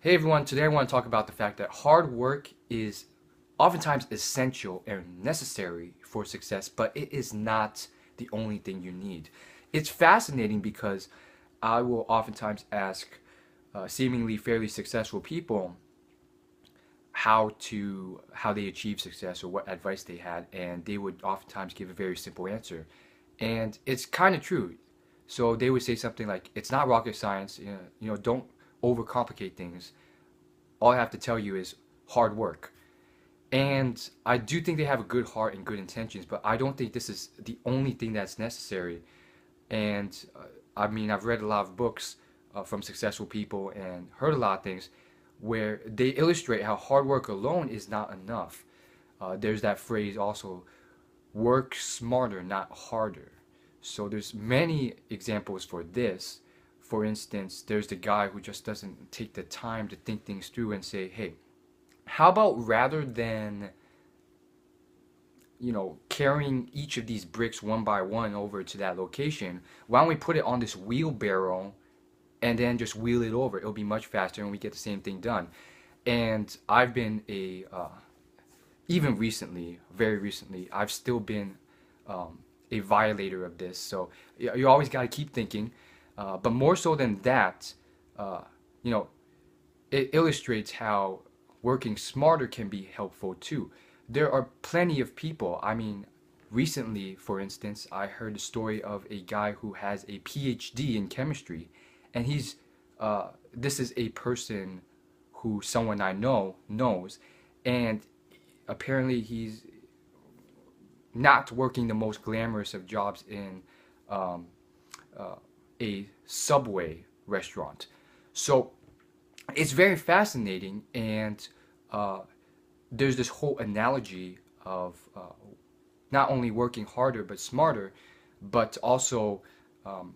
Hey everyone, today I want to talk about the fact that hard work is oftentimes essential and necessary for success, but it is not the only thing you need. It's fascinating because I will oftentimes ask seemingly fairly successful people how they achieve success or what advice they had, and they would oftentimes give a very simple answer. And it's kind of true. So they would say something like, "It's not rocket science. Don't overcomplicate things. All I have to tell you is hard work." And I do think they have a good heart and good intentions, but I don't think this is the only thing that's necessary. And I mean, I've read a lot of books from successful people and heard a lot of things where they illustrate how hard work alone is not enough. There's that phrase also, work smarter, not harder. So there's many examples for this. For instance, there's the guy who just doesn't take the time to think things through and say, hey, how about rather than carrying each of these bricks one by one over to that location, why don't we put it on this wheelbarrow and then just wheel it over? It'll be much faster and we get the same thing done. And I've been even recently, very recently, I've still been a violator of this. So you always got to keep thinking. But more so than that, uh, you know, it illustrates how working smarter can be helpful too. There are plenty of people. I mean, recently, for instance, I heard a story of a guy who has a PhD in chemistry, and this is a person who someone I know knows, and apparently he's not working the most glamorous of jobs in um, uh, a Subway restaurant. So it's very fascinating, and uh, there's this whole analogy of not only working harder but smarter, but also um,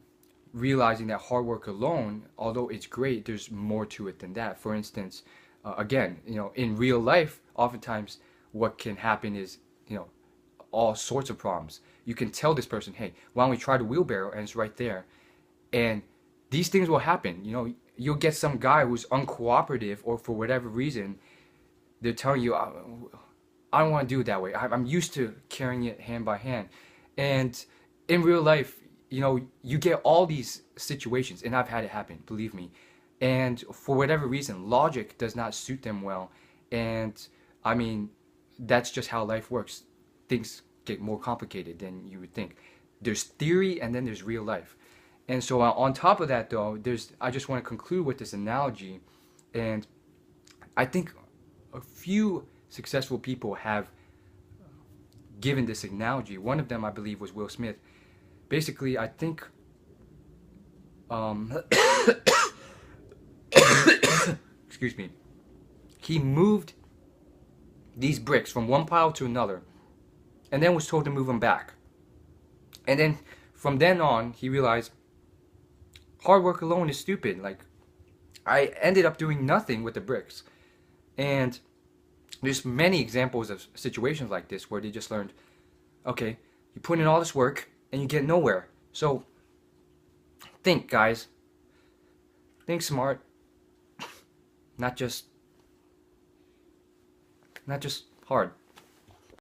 realizing that hard work alone, although it's great, there's more to it than that. For instance, again, in real life, oftentimes what can happen is, all sorts of problems. You can tell this person, hey, why don't we try the wheelbarrow? And it's right there. And these things will happen. You'll get some guy who's uncooperative, or for whatever reason, they're telling you, I don't want to do it that way. I'm used to carrying it hand by hand. And in real life, you get all these situations, and I've had it happen, believe me. And for whatever reason, logic does not suit them well. And I mean, that's just how life works. Things get more complicated than you would think. There's theory and then there's real life. And so on top of that, though, I just want to conclude with this analogy. And I think a few successful people have given this analogy. One of them, I believe, was Will Smith. Basically, I think um, excuse me, he moved these bricks from one pile to another and then was told to move them back. And then from then on, he realized hard work alone is stupid. Like, I ended up doing nothing with the bricks. And there's many examples of situations like this where they just learned, okay, you put in all this work and you get nowhere. So think, guys. Think smart. Not just hard.